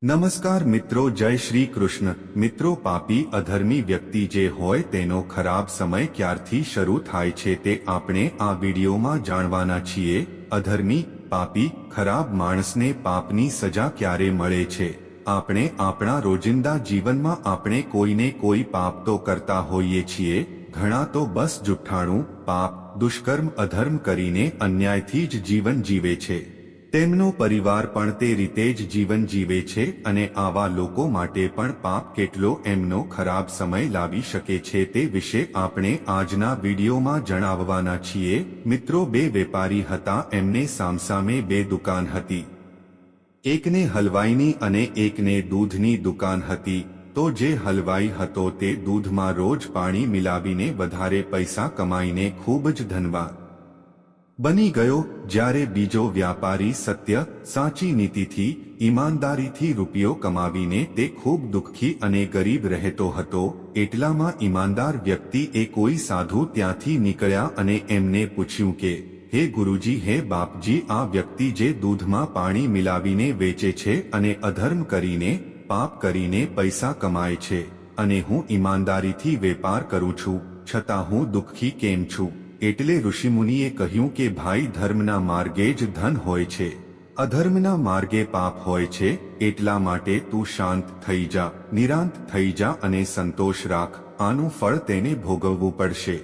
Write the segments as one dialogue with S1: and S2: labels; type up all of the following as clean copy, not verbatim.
S1: નમસ્કાર મિત્રો, જય શ્રી કૃષ્ણ મિત્રો। પાપી અધર્મી વ્યક્તિ જે હોય તેનો ખરાબ સમય ક્યારથી શરૂ થાય છે તે આપણે આ વિડીયોમાં જાણવાના છીએ। અધર્મી, પાપી, ખરાબ માણસને પાપની સજા ક્યારે મળે છે? આપણે આપણા રોજિંદા જીવનમાં આપણે કોઈને કોઈ પાપ તો કરતા હોઈએ છીએ। ઘણા તો બસ જુઠ્ઠાણું, પાપ, દુષ્કર્મ, અધર્મ કરીને અન્યાયથી જ જીવન જીવે છે। તેમનો પરિવાર પણ તે રીતે જ જીવન જીવે છે અને આવા લોકો માટે પણ પાપ કેટલો એમનો ખરાબ સમય લાવી શકે છે તે વિશે આપણે આજના વિડીયોમાં જણાવવાના છીએ। મિત્રો, બે વેપારી હતા, એમને સામસામે બે દુકાન હતી। એકને હલવાઈની અને એકને દૂધની દુકાન હતી। તો જે હલવાઈ હતો તે દૂધમાં રોજ પાણી મિલાવીને વધારે પૈસા કમાઈને ખૂબ જ ધનવાન બની ગયો, જ્યારે બીજો વ્યાપારી સત્ય, સાચી નીતિથી, ઈમાનદારીથી રૂપિયો કમાવીને તે ખૂબ દુઃખી અને ગરીબ રહેતો હતો। એટલામાં ઈમાનદાર વ્યક્તિએ કોઈ સાધુ ત્યાંથી નીકળ્યા અને એમને પૂછ્યું કે, હે ગુરુજી, હે બાપજી, આ વ્યક્તિ જે દૂધમાં પાણી મિલાવીને વેચે છે અને અધર્મ કરીને, પાપ કરીને પૈસા કમાય છે, અને હું ઈમાનદારીથી વેપાર કરું છું, છતાં હું દુઃખી કેમ છું? એટલે ઋષિમુનિએ કહ્યું કે ભાઈ, ધર્મના માર્ગે જ ધન હોય છે, અધર્મના માર્ગે પાપ હોય છે। એટલા માટે તું શાંત થઈ જા, નિરાંત થઈ જા અને સંતોષ રાખ, આનું ફળ તેને ભોગવવું પડશે।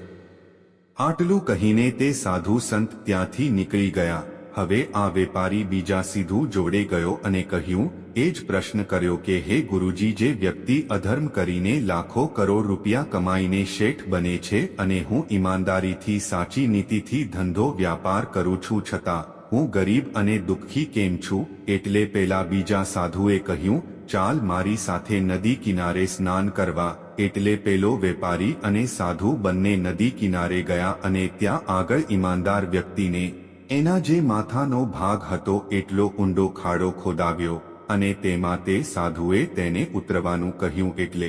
S1: આટલું કહીને તે સાધુ સંત ત્યાંથી નીકળી ગયા। હવે આ વેપારી બીજા સિદ્ધુ જોડે ગયો અને કહ્યું, એ જ પ્રશ્ન કર્યો કે હે ગુરુજી, જે વ્યક્તિ અધર્મ કરીને લાખો કરોડ રૂપિયા કમાઈને શેઠ બને છે અને હું ઈમાનદારીથી, સાચી નીતિથી ધંધો વ્યાપાર કરું છું, છતાં હું ગરીબ અને દુઃખી કેમ છું? એટલે પેલા બીજા સાધુએ કહ્યું, ચાલ મારી સાથે નદી કિનારે સ્નાન કરવા। એટલે પેલો વેપારી અને સાધુ બંને નદી કિનારે ગયા અને ત્યાં આગળ ઈમાનદાર વ્યક્તિને એના જે માથાનો ભાગ હતો એટલો ઊંડો ખાડો ખોદાવ્યો અને તેમાં તે સાધુએ તેને ઉતરવાનું કહ્યું। એટલે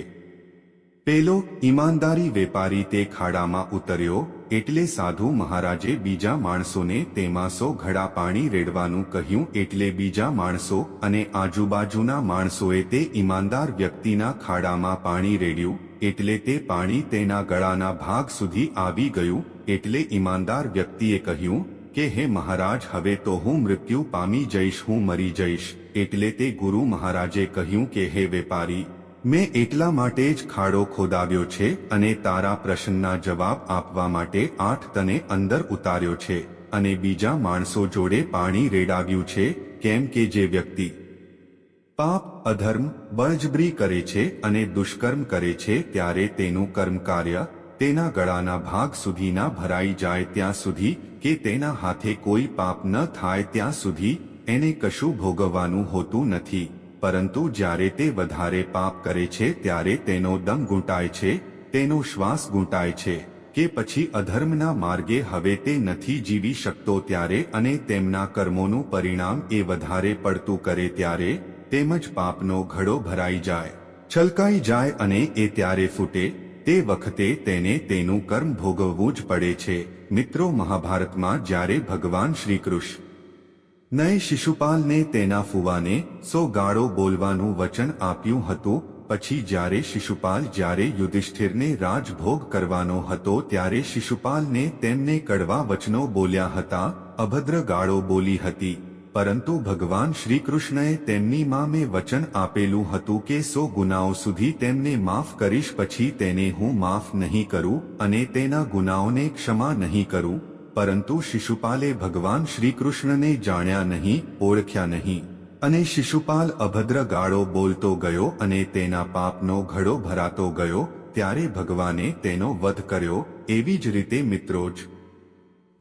S1: પેલો ઈમાનદારી વેપારી તે ખાડામાં ઉતર્યો। એટલે સાધુ મહારાજે બીજા માણસોને તેમાં 100 ઘડા પાણી રેડવાનું કહ્યું। એટલે બીજા માણસો અને આજુબાજુના માણસોએ તે ઈમાનદાર વ્યક્તિના ખાડામાં પાણી રેડ્યું। એટલે તે પાણી તેના ગળાના ભાગ સુધી આવી ગયું। એટલે ઈમાનદાર વ્યક્તિએ કહ્યું કે હે મહારાજ, હવે તો હું મૃત્યુ પામી જઈશ, હું મરી જઈશ। એટલે તે ગુરુ મહારાજે કહ્યું કે હે વેપારી, મેં એટલા માટે જ ખાડો ખોદાવ્યો છે અને તારા પ્રશ્નના જવાબ આપવા માટે 8 તને અંદર ઉતાર્યો છે અને બીજા માણસો જોડે પાણી રેડાવ્યું છે। કેમ કે જે વ્યક્તિ પાપ, અધર્મ, બળજબરી કરે છે અને દુષ્કર્મ કરે છે ત્યારે તેનું કર્મ કાર્ય તેના ગળાના ભાગ સુધી ના ભરાઈ જાય ત્યાં સુધી, કે તેના હાથે કોઈ પાપ ન થાય ત્યાં સુધી એને કશું ભોગવવાનું હોતું નથી। પરંતુ જ્યારે તે વધારે પાપ કરે છે ત્યારે તેનો દમ ઘૂંટાય છે, તેનો શ્વાસ ઘૂંટાય છે, કે પછી અધર્મના માર્ગે હવે તે નથી જીવી શકતો ત્યારે અને તેમના કર્મોનું પરિણામ એ વધારે પડતું કરે ત્યારે તેમજ પાપનો ઘડો ભરાઈ જાય, છલકાઈ જાય અને એ ત્યારે ફૂટે। તે વખતે તેને તેનું કર્મ ભોગવવું જ પડે છે। મિત્રો, મહાભારતમાં જ્યારે ભગવાન શ્રી કૃષ્ણએ શિશુપાલને તેના ફુવાને 100 ગાળો બોલવાનું વચન આપ્યું હતું, પછી જ્યારે શિશુપાલ જ્યારે યુધિષ્ઠિરને રાજભોગ કરવાનો હતો ત્યારે શિશુપાલને તેમને કડવા વચનો બોલ્યા હતા, અભદ્ર ગાળો બોલી હતી। પરંતુ ભગવાન શ્રી કૃષ્ણએ તેમની મામે વચન આપેલું હતું કે 100 ગુનાઓ સુધી તેમને માફ કરીશ, પછી તેને હું માફ નહીં કરું અને તેના ગુનાઓને ક્ષમા નહીં કરું। પરંતુ શિશુપાલે ભગવાન શ્રી કૃષ્ણને જાણ્યા નહીં, ઓળખ્યા નહીં અને શિશુપાલ અભદ્ર ગાળો બોલતો ગયો અને તેના પાપનો ઘડો ભરાતો ગયો ત્યારે ભગવાને તેનો વધ કર્યો। એવી જ રીતે મિત્રો,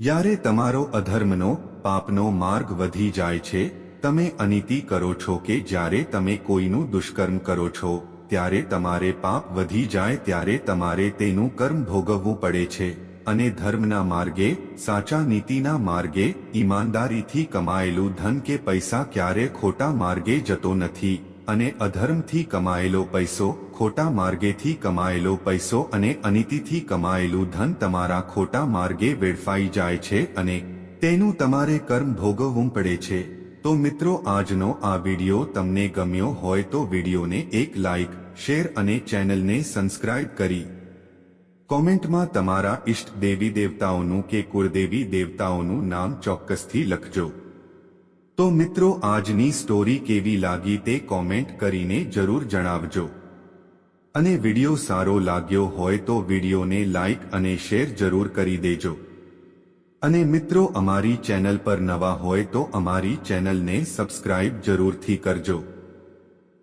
S1: જ્યારે તમારો અધર્મનો, પાપનો માર્ગ વધી જાય છે, તમે અનીતિ કરો છો કે જ્યારે તમે કોઈનું દુષ્કર્મ કરો છો ત્યારે તમારે પાપ વધી જાય ત્યારે તમારે તેનું કર્મ ભોગવવું પડે છે। અને ધર્મના માર્ગે, સાચા નીતિના માર્ગે, ઈમાનદારીથી કમાયેલું ધન કે પૈસા ક્યારે ખોટા માર્ગે જતો નથી અને અધર્મથી કમાયેલો પૈસો, ખોટા માર્ગેથી કમાયેલો પૈસો અને અનીતિથી કમાયેલું ધન તમારા ખોટા માર્ગે વેડફાઈ જાય છે અને તેનું તમારે કર્મ ભોગવવું પડે છે। તો મિત્રો આજનો આ વિડિયો તમને ગમ્યો હોય તો વિડિયોને એક લાઇક, શેર અને ચેનલને સબસ્ક્રાઇબ કરી કોમેન્ટમાં તમારા ઇષ્ટ દેવી દેવતાઓનું કે કુળદેવી દેવતાઓનું નામ ચોક્કસથી લખજો. તો મિત્રો આજની સ્ટોરી કેવી લાગી તે કોમેન્ટ કરીને જરૂર જણાવજો. અને વિડિયો સારો લાગ્યો હોય તો વિડિયોને લાઇક અને શેર જરૂર કરી દેજો. અને મિત્રો અમારી ચેનલ પર નવા હોય તો અમારી ચેનલને સબસ્ક્રાઇબ જરૂરથી કરજો.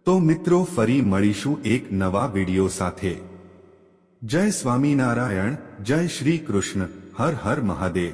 S1: તો મિત્રો ફરી મળીશું એક નવા વિડિયો સાથે. જય સ્વામિનારાયણ, જય શ્રી કૃષ્ણ, હર હર મહાદેવ.